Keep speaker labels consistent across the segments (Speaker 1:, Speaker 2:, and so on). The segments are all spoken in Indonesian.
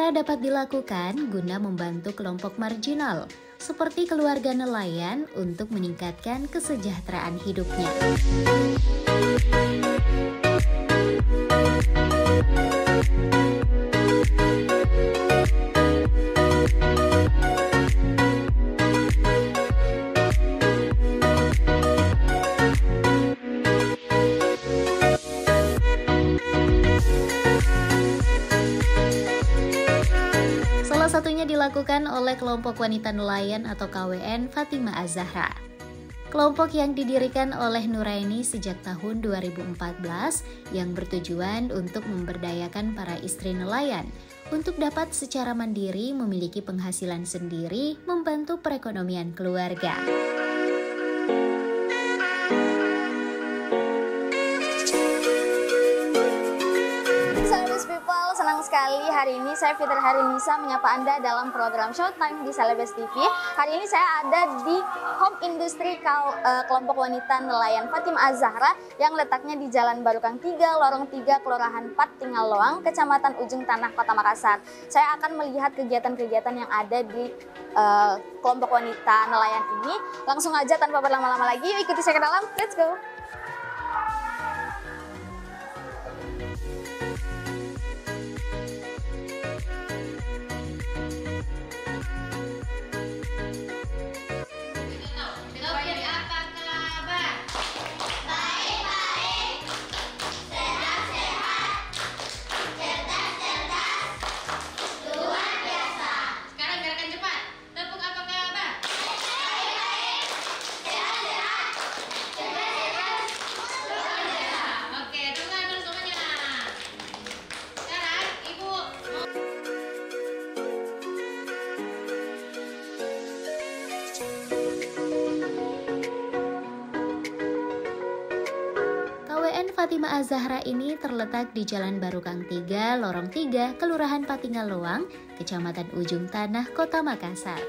Speaker 1: cara dapat dilakukan guna membantu kelompok marginal, seperti keluarga nelayan untuk meningkatkan kesejahteraan hidupnya. Salah satunya dilakukan oleh kelompok wanita nelayan atau KWN Fatimah Az-Zahra. Kelompok yang didirikan oleh Nuraini sejak tahun 2014 yang bertujuan untuk memberdayakan para istri nelayan untuk dapat secara mandiri memiliki penghasilan sendiri membantu perekonomian keluarga.
Speaker 2: Senang sekali hari ini saya Fitri Harinisa menyapa Anda dalam program Showtime di Celebes TV. Hari ini saya ada di Home Industry kelompok wanita nelayan Fatimah Az-Zahra yang letaknya di Jalan Barukang 3, Lorong 3, Kelurahan Patingal Loang, Kecamatan Ujung Tanah, Kota Makassar. Saya akan melihat kegiatan-kegiatan yang ada di kelompok wanita nelayan ini. Langsung aja tanpa berlama-lama lagi, yuk ikuti saya ke dalam. Let's go!
Speaker 1: Fatimah Az-Zahra ini terletak di Jalan Barukang 3, Lorong 3, Kelurahan Patingal Loang, Kecamatan Ujung Tanah, Kota Makassar.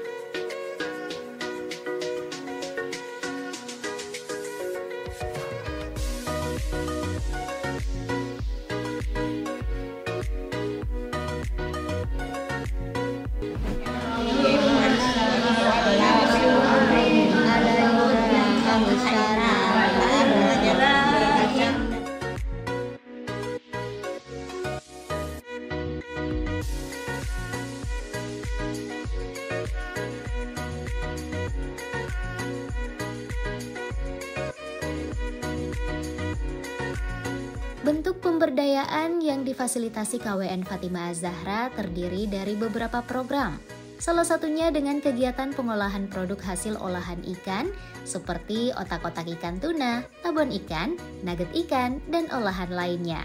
Speaker 1: Bentuk pemberdayaan yang difasilitasi KWN Fatimah Az-Zahra terdiri dari beberapa program. Salah satunya dengan kegiatan pengolahan produk hasil olahan ikan seperti otak-otak ikan tuna, abon ikan, nugget ikan, dan olahan lainnya.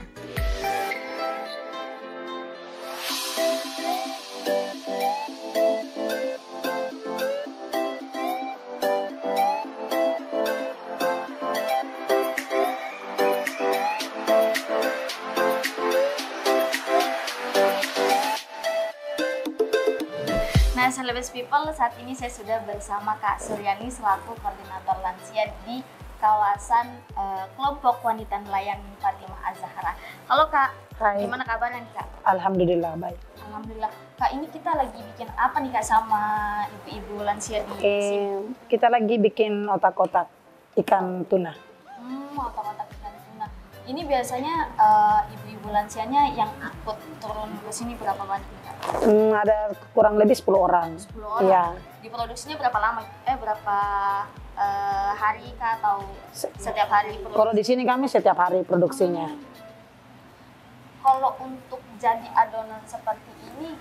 Speaker 2: Nah, Celebes People, saat ini saya sudah bersama Kak Suryani selaku koordinator lansia di kawasan kelompok wanita nelayan Fatimah Az-Zahra. Halo Kak,
Speaker 3: Hai.
Speaker 2: Gimana kabarnya nih Kak?
Speaker 3: Alhamdulillah baik.
Speaker 2: Alhamdulillah. Kak, ini kita lagi bikin apa nih Kak sama ibu-ibu lansia di sini?
Speaker 3: Kita lagi bikin otak-otak ikan tuna.
Speaker 2: Otak-otak ikan tuna. Ini biasanya ibu-ibu lansianya yang ikut turun ke sini berapa banyak nih Kak?
Speaker 3: Ada kurang lebih 10 orang.
Speaker 2: 10 orang?
Speaker 3: Iya.
Speaker 2: Diproduksinya berapa lama? Berapa hari Kak atau setiap hari produksi?
Speaker 3: Kalau di sini kami setiap hari produksinya.
Speaker 2: Kalau untuk jadi adonan seperti ini,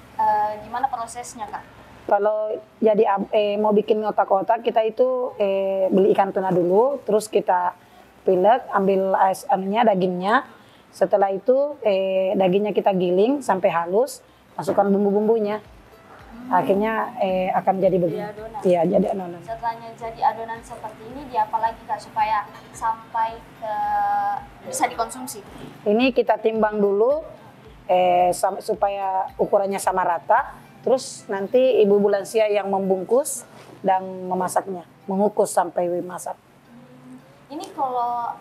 Speaker 2: gimana prosesnya Kak?
Speaker 3: Kalau jadi mau bikin otak-otak, kita itu beli ikan tuna dulu, terus kita pilek, ambil dagingnya. Setelah itu dagingnya kita giling sampai halus, masukkan bumbu-bumbunya. Akhirnya akan jadi begini. Iya, jadi adonan.
Speaker 2: Setelahnya jadi adonan seperti ini, diapa lagi Kak supaya sampai ke bisa dikonsumsi?
Speaker 3: Ini kita timbang dulu supaya ukurannya sama rata. Terus nanti ibu lansia yang membungkus dan memasaknya, mengukus sampai masak.
Speaker 2: Ini kalau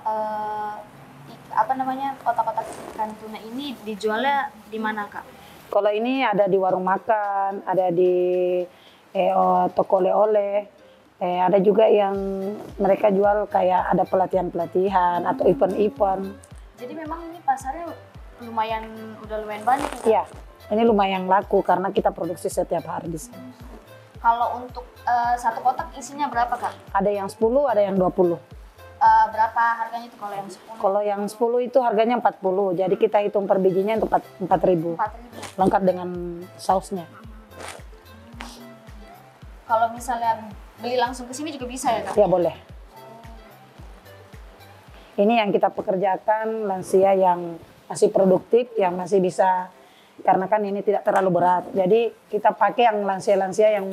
Speaker 2: otak-otak ikan tuna ini dijualnya di mana Kak?
Speaker 3: Kalau ini ada di warung makan, ada di toko oleh-oleh, ada juga yang mereka jual kayak ada pelatihan-pelatihan atau event-event.
Speaker 2: Jadi memang ini pasarnya udah lumayan banyak ya?
Speaker 3: Iya, ini lumayan laku karena kita produksi setiap hari di sini.
Speaker 2: Kalau untuk satu kotak isinya berapa Kak?
Speaker 3: Ada yang 10, ada yang 20.
Speaker 2: Berapa harganya itu kalau yang 10?
Speaker 3: Kalau yang 10 itu harganya 40, jadi kita hitung per bijinya itu 4.000.
Speaker 2: 4.000.
Speaker 3: Lengkap dengan sausnya.
Speaker 2: Kalau misalnya beli langsung ke sini juga bisa ya Kak?
Speaker 3: Ya boleh. Ini yang kita pekerjakan lansia yang masih produktif, yang masih bisa, karena kan ini tidak terlalu berat. Jadi kita pakai yang lansia-lansia yang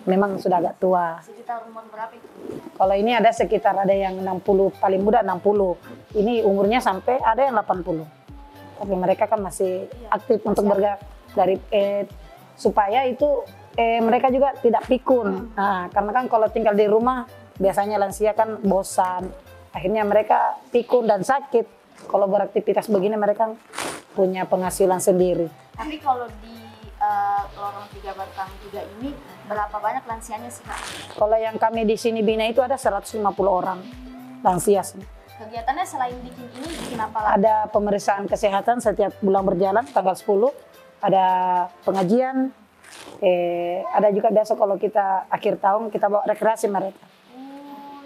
Speaker 3: memang sudah agak tua.
Speaker 2: Sekitar umur berapa itu?
Speaker 3: Kalau ini ada sekitar ada yang 60, paling muda 60. Ini umurnya sampai ada yang 80. Tapi mereka kan masih aktif untuk bergerak dari supaya itu mereka juga tidak pikun. Nah, karena kan kalau tinggal di rumah biasanya lansia kan bosan. Akhirnya mereka pikun dan sakit. Kalau beraktivitas begini mereka punya penghasilan sendiri.
Speaker 2: Tapi kalau di lorong 3 Batang 3 ini berapa banyak lansianya sih Kak?
Speaker 3: Kalau yang kami di sini bina itu ada 150 orang lansia.
Speaker 2: Kegiatannya selain bikin apa lagi?
Speaker 3: Ada pemeriksaan kesehatan setiap bulan berjalan tanggal 10. Ada pengajian. Ada juga biasa kalau kita akhir tahun kita bawa rekreasi mereka.
Speaker 2: Oh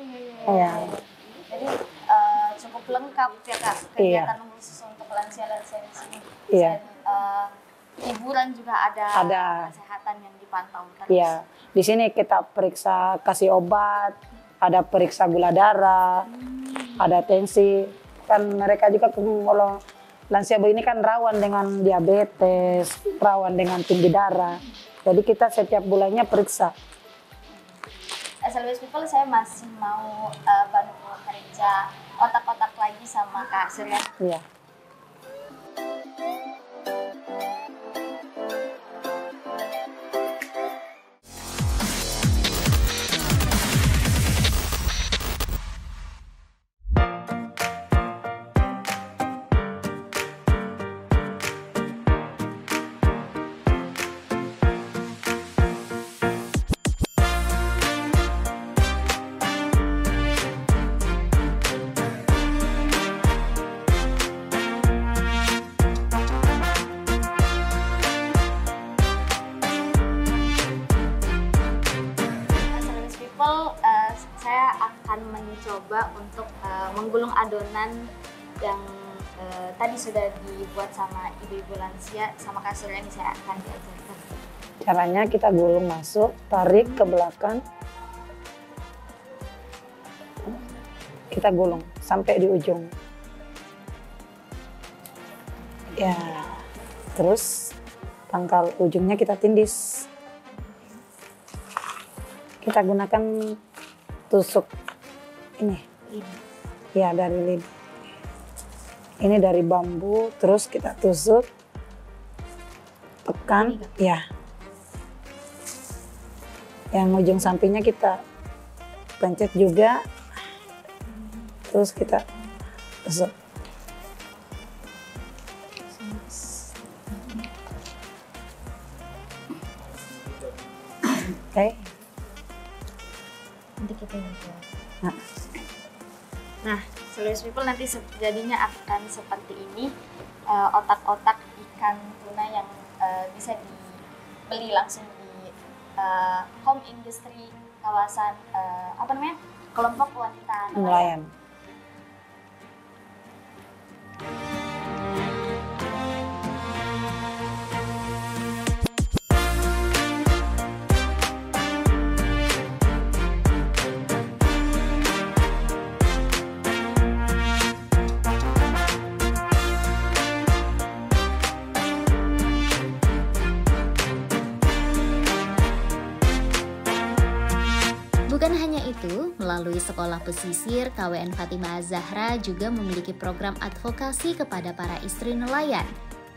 Speaker 2: iya.
Speaker 3: Ya.
Speaker 2: Jadi cukup lengkap ya Kak kegiatan khusus untuk lansia-lansia di sini.
Speaker 3: Iya.
Speaker 2: Hiburan juga ada. Kesehatan yang dipantau terus.
Speaker 3: Iya. Di sini kita periksa kasih obat, ada periksa gula darah, ada tensi. Kan mereka juga kalau lansia begini kan rawan dengan diabetes, rawan dengan tinggi darah. Jadi kita setiap bulannya periksa.
Speaker 2: SLBS People, saya masih mau bantu kerja otak-otak lagi sama Kak Surya.
Speaker 3: Iya.
Speaker 2: Saya akan mencoba untuk menggulung adonan yang tadi sudah dibuat sama ibu-ibu lansia, sama Kak Surya ini saya akan diajarkan.
Speaker 3: Caranya kita gulung masuk, tarik ke belakang. Kita gulung sampai di ujung. Ya, terus pangkal ujungnya kita tindis. Kita gunakan tusuk ini. Ya, dari lidi. Ini dari bambu, terus kita tusuk, tekan, ya. Yang ujung sampingnya kita pencet juga, terus kita tusuk. Oke.
Speaker 2: Nanti kita buat. Nah, SLBS People nanti jadinya akan seperti ini, otak-otak ikan tuna yang bisa dibeli langsung di home industry kawasan kelompok wanita
Speaker 3: Nelayan.
Speaker 1: Bukan hanya itu, melalui Sekolah Pesisir, KWN Fatimah Az-Zahra juga memiliki program advokasi kepada para istri nelayan,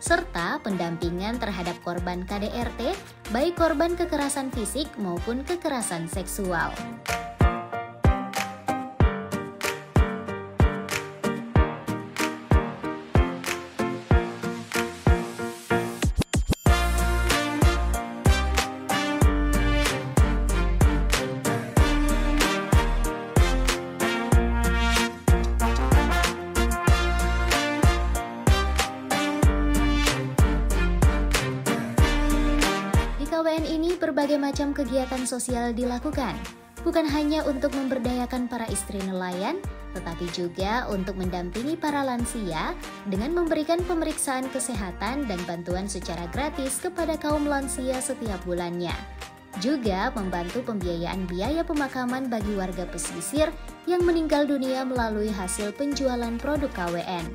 Speaker 1: serta pendampingan terhadap korban KDRT, baik korban kekerasan fisik maupun kekerasan seksual. KWN ini berbagai macam kegiatan sosial dilakukan, bukan hanya untuk memberdayakan para istri nelayan, tetapi juga untuk mendampingi para lansia dengan memberikan pemeriksaan kesehatan dan bantuan secara gratis kepada kaum lansia setiap bulannya. Juga membantu pembiayaan biaya pemakaman bagi warga pesisir yang meninggal dunia melalui hasil penjualan produk KWN.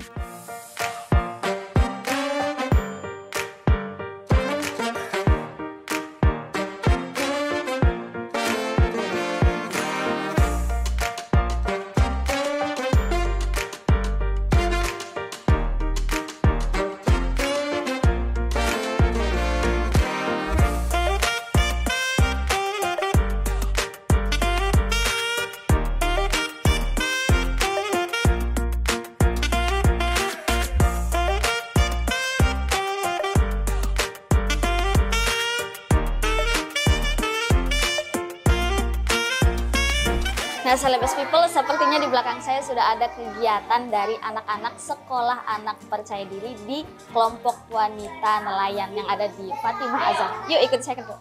Speaker 2: Nah, Celebes People, sepertinya di belakang saya sudah ada kegiatan dari anak-anak sekolah anak percaya diri di kelompok wanita nelayan yang ada di Fatimah Azhar. Yuk ikut saya ke.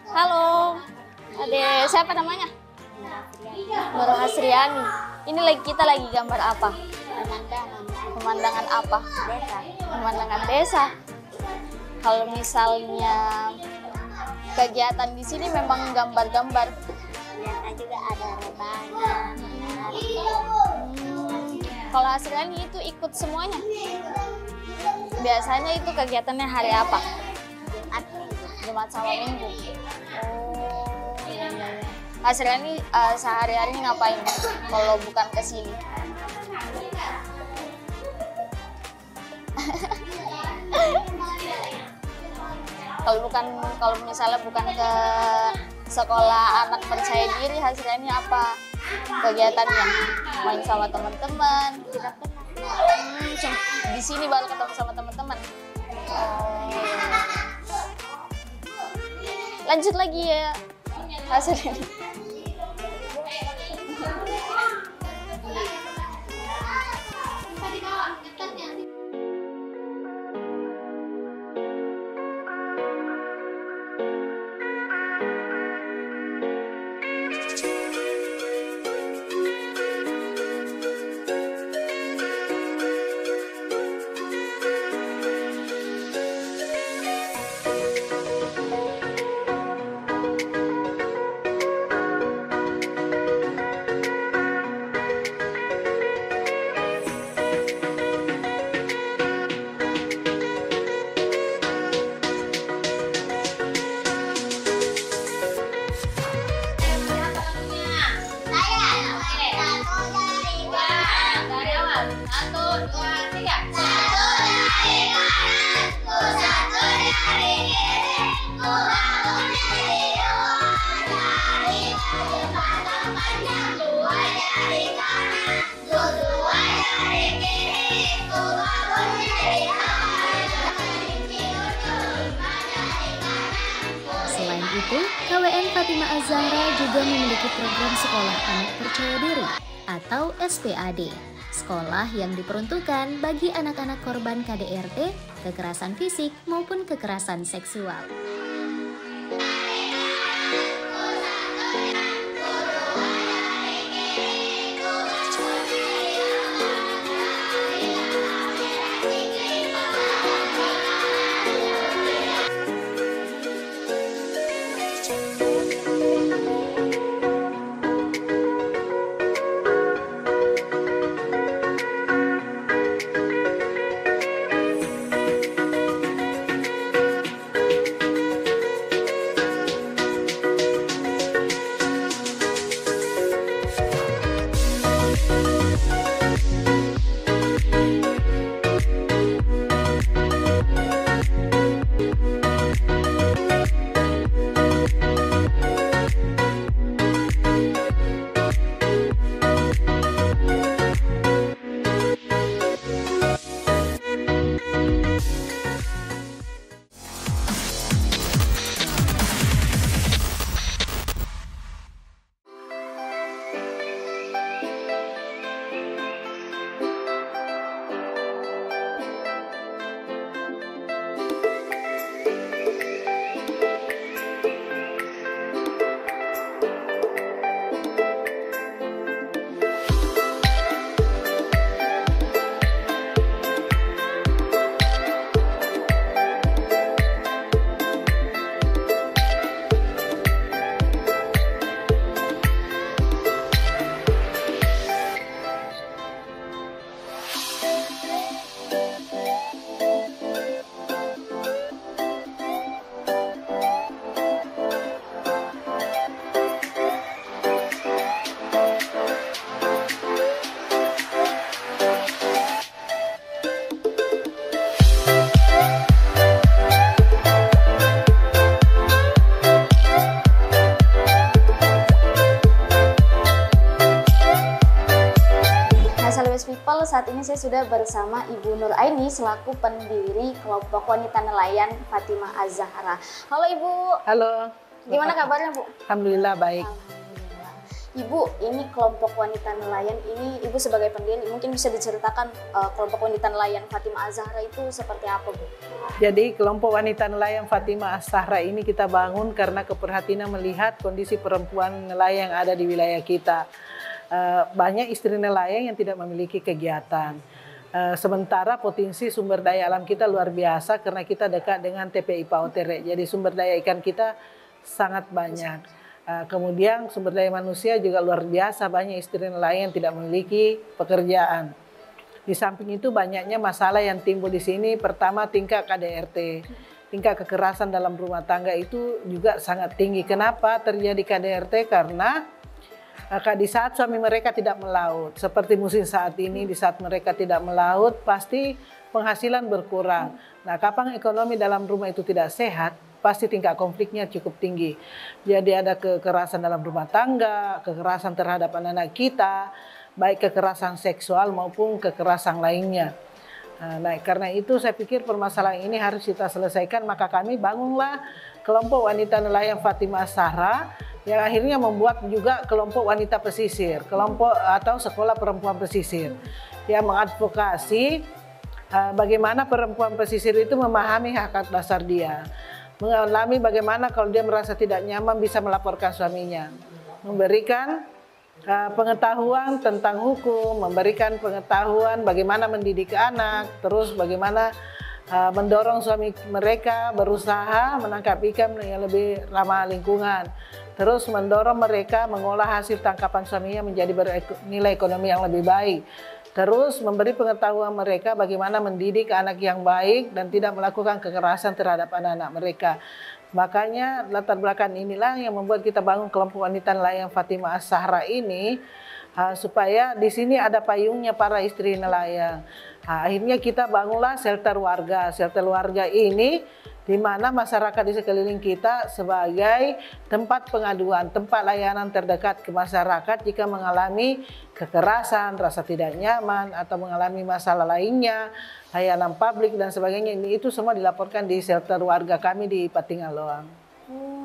Speaker 2: Halo, Ade, siapa namanya? Nur Hasriani. Ini kita lagi gambar apa? Pemandangan apa? Desa. Pemandangan desa. Kalau misalnya kegiatan di sini memang gambar-gambar.
Speaker 4: Ternyata juga ada rebahan.
Speaker 2: Kalau Hasriani itu ikut semuanya. Biasanya itu kegiatannya hari apa? Jumat sama Minggu. Oh, iya. Hasriani sehari-hari ngapain kalau bukan ke sini? Kalau misalnya bukan ke sekolah anak percaya diri, Hasriani apa kegiatannya? Main sama teman-teman. Di sini baru ketemu sama teman-teman. Lanjut lagi ya, Hasriani.
Speaker 1: Selain itu, KWN Fatimah Az-Zahra juga memiliki program Sekolah Anak Percaya Diri atau SPAD, sekolah yang diperuntukkan bagi anak-anak korban KDRT, kekerasan fisik maupun kekerasan seksual.
Speaker 2: ini saya sudah bersama Ibu Nur Aini selaku pendiri kelompok wanita nelayan Fatimah Az-Zahra. Halo Ibu.
Speaker 3: Halo.
Speaker 2: Gimana kabarnya Bu?
Speaker 3: Alhamdulillah baik.
Speaker 2: Alhamdulillah. Ibu, ini kelompok wanita nelayan ini Ibu sebagai pendiri mungkin bisa diceritakan kelompok wanita nelayan Fatimah Az-Zahra itu seperti apa Bu?
Speaker 3: Jadi kelompok wanita nelayan Fatimah Az-Zahra ini kita bangun karena keprihatinan melihat kondisi perempuan nelayan yang ada di wilayah kita. Banyak istri nelayan yang tidak memiliki kegiatan. Sementara potensi sumber daya alam kita luar biasa karena kita dekat dengan TPI Pautere. Jadi sumber daya ikan kita sangat banyak. Kemudian sumber daya manusia juga luar biasa, banyak istri nelayan yang tidak memiliki pekerjaan. Di samping itu banyaknya masalah yang timbul di sini. Pertama, tingkat KDRT. Tingkat kekerasan dalam rumah tangga itu juga sangat tinggi. Kenapa terjadi KDRT? Karena di saat suami mereka tidak melaut, seperti musim saat ini, di saat mereka tidak melaut, pasti penghasilan berkurang. Nah, kapan ekonomi dalam rumah itu tidak sehat, pasti tingkat konfliknya cukup tinggi. Jadi ada kekerasan dalam rumah tangga, kekerasan terhadap anak-anak kita, baik kekerasan seksual maupun kekerasan lainnya. Nah, karena itu saya pikir permasalahan ini harus kita selesaikan, maka kami bangunlah kelompok wanita nelayan Fatimah Az-Zahra yang akhirnya membuat juga kelompok wanita pesisir, kelompok atau sekolah perempuan pesisir yang mengadvokasi bagaimana perempuan pesisir itu memahami hak dasar dia, mengalami bagaimana kalau dia merasa tidak nyaman bisa melaporkan suaminya, memberikan pengetahuan tentang hukum, memberikan pengetahuan bagaimana mendidik anak, terus bagaimana mendorong suami mereka berusaha menangkap ikan yang lebih ramah lingkungan. Terus mendorong mereka mengolah hasil tangkapan suaminya menjadi bernilai ekonomi yang lebih baik. Terus memberi pengetahuan mereka bagaimana mendidik anak yang baik dan tidak melakukan kekerasan terhadap anak-anak mereka. Makanya latar belakang inilah yang membuat kita bangun kelompok wanita nelayan Fatimah Az-Zahra ini supaya di sini ada payungnya para istri nelayan. Akhirnya kita bangunlah shelter warga. Shelter warga ini di mana masyarakat di sekeliling kita sebagai tempat pengaduan, tempat layanan terdekat ke masyarakat jika mengalami kekerasan, rasa tidak nyaman, atau mengalami masalah lainnya, layanan publik dan sebagainya. Itu semua dilaporkan di shelter warga kami di Patingaloang.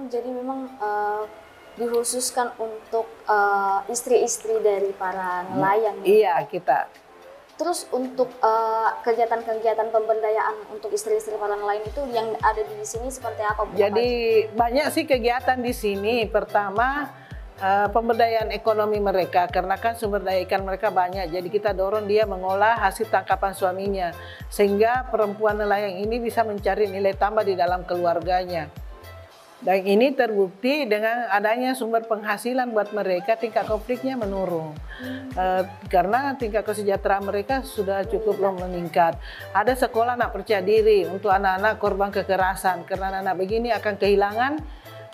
Speaker 2: Jadi memang dikhususkan untuk istri-istri dari para nelayan.
Speaker 3: Iya, kita.
Speaker 2: Terus untuk kegiatan-kegiatan pemberdayaan untuk istri-istri para nelayan itu yang ada di sini seperti apa Bu?
Speaker 3: Jadi banyak sih kegiatan di sini. Pertama pemberdayaan ekonomi mereka karena kan sumber daya ikan mereka banyak. Jadi kita dorong dia mengolah hasil tangkapan suaminya sehingga perempuan nelayan ini bisa mencari nilai tambah di dalam keluarganya. Dan ini terbukti dengan adanya sumber penghasilan buat mereka, tingkat konfliknya menurun. Karena tingkat kesejahteraan mereka sudah cukup meningkat. Ada sekolah anak percaya diri untuk anak-anak korban kekerasan. Karena anak-anak begini akan kehilangan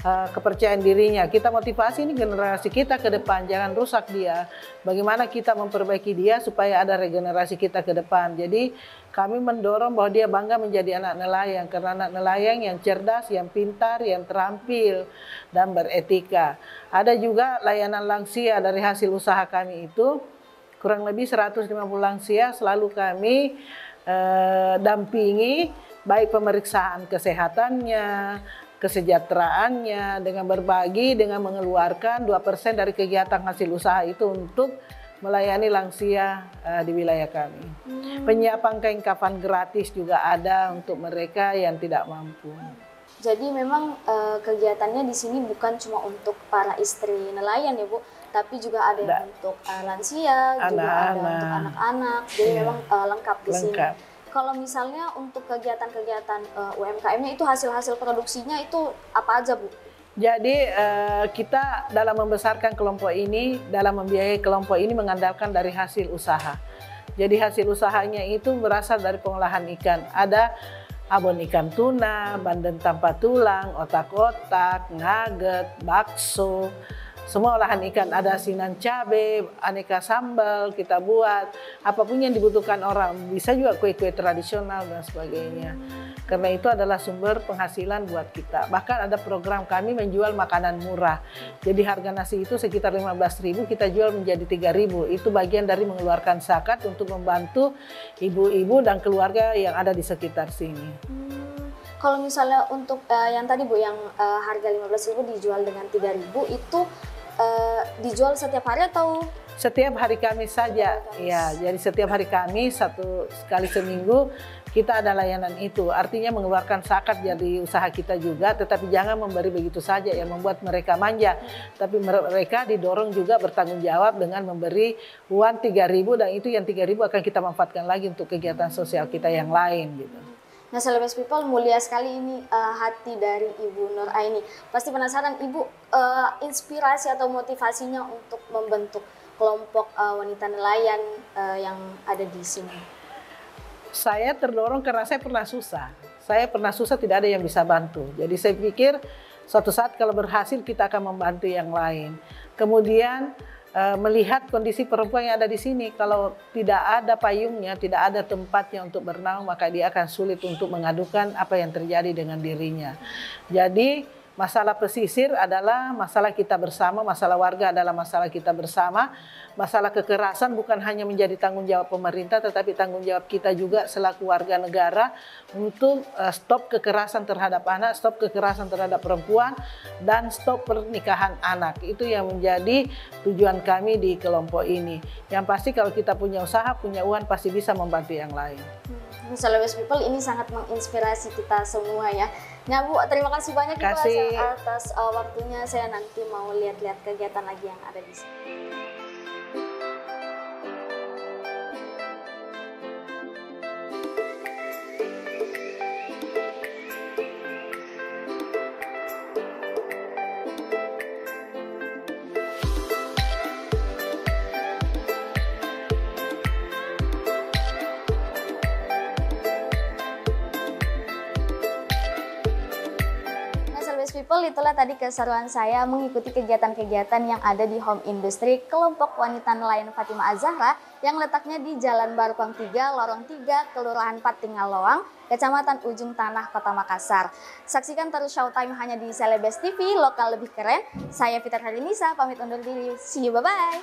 Speaker 3: kepercayaan dirinya. Kita motivasi ini generasi kita ke depan, jangan rusak dia. Bagaimana kita memperbaiki dia supaya ada regenerasi kita ke depan. Jadi kami mendorong bahwa dia bangga menjadi anak nelayan karena anak nelayan yang cerdas, yang pintar, yang terampil dan beretika. Ada juga layanan lansia dari hasil usaha kami itu kurang lebih 150 lansia selalu kami dampingi baik pemeriksaan kesehatannya, kesejahteraannya dengan berbagi dengan mengeluarkan 2% dari kegiatan hasil usaha itu untuk melayani lansia di wilayah kami. Penyiapan kain kafan gratis juga ada untuk mereka yang tidak mampu.
Speaker 2: Jadi memang kegiatannya di sini bukan cuma untuk para istri nelayan ya Bu, tapi juga ada yang untuk lansia, juga ada untuk anak-anak. Jadi memang lengkap di sini. Kalau misalnya untuk kegiatan-kegiatan UMKM-nya itu hasil-hasil produksinya itu apa aja Bu?
Speaker 3: Jadi kita dalam membesarkan kelompok ini, dalam membiayai kelompok ini mengandalkan dari hasil usaha. Jadi hasil usahanya itu berasal dari pengolahan ikan. Ada abon ikan tuna, bandeng tanpa tulang, otak-otak, nugget, bakso, semua olahan ikan. Ada asinan cabai, aneka sambal kita buat, apapun yang dibutuhkan orang. Bisa juga kue-kue tradisional dan sebagainya.
Speaker 5: Karena itu adalah sumber penghasilan buat kita. Bahkan ada program kami menjual makanan murah. Jadi harga nasi itu sekitar 15.000, kita jual menjadi 3.000. Itu bagian dari mengeluarkan zakat untuk membantu ibu-ibu dan keluarga yang ada di sekitar sini.
Speaker 2: Kalau misalnya untuk yang tadi Bu, yang harga 15.000 dijual dengan 3.000 itu dijual setiap hari atau?
Speaker 5: Setiap hari Kamis saja, ya. Jadi setiap hari Kamis, satu kali seminggu kita ada layanan itu. Artinya mengeluarkan zakat jadi usaha kita juga, tetapi jangan memberi begitu saja yang membuat mereka manja. Tapi mereka didorong juga bertanggung jawab dengan memberi uang 3.000, dan itu yang 3.000 akan kita manfaatkan lagi untuk kegiatan sosial kita yang lain gitu.
Speaker 2: Nah, Celebes People, mulia sekali ini hati dari Ibu Nur Aini. Pasti penasaran Ibu, inspirasi atau motivasinya untuk membentuk kelompok wanita nelayan yang ada di sini.
Speaker 5: Saya terdorong karena saya pernah susah. Saya pernah susah, tidak ada yang bisa bantu. Jadi saya pikir suatu saat kalau berhasil kita akan membantu yang lain. Kemudian melihat kondisi perempuan yang ada di sini, kalau tidak ada payungnya, tidak ada tempatnya untuk berenang, maka dia akan sulit untuk mengadukan apa yang terjadi dengan dirinya. Jadi masalah pesisir adalah masalah kita bersama, masalah warga adalah masalah kita bersama. Masalah kekerasan bukan hanya menjadi tanggung jawab pemerintah, tetapi tanggung jawab kita juga selaku warga negara untuk stop kekerasan terhadap anak, stop kekerasan terhadap perempuan, dan stop pernikahan anak. Itu yang menjadi tujuan kami di kelompok ini. Yang pasti kalau kita punya usaha, punya uang, pasti bisa membantu yang lain.
Speaker 2: Celebes People, ini sangat menginspirasi kita semua ya. Nah Bu, terima kasih banyak Bu atas waktunya. Saya nanti mau lihat-lihat kegiatan lagi yang ada di sini. People, itulah tadi keseruan saya mengikuti kegiatan-kegiatan yang ada di Home Industry Kelompok Wanita Nelayan Fatimah Az-Zahra yang letaknya di Jalan Barukang 3, Lorong 3, Kelurahan Patingaloang, Kecamatan Ujung Tanah, Kota Makassar. Saksikan terus Showtime hanya di Celebes TV, lokal lebih keren. Saya Fitri Harinisa, pamit undur diri. See you, bye-bye.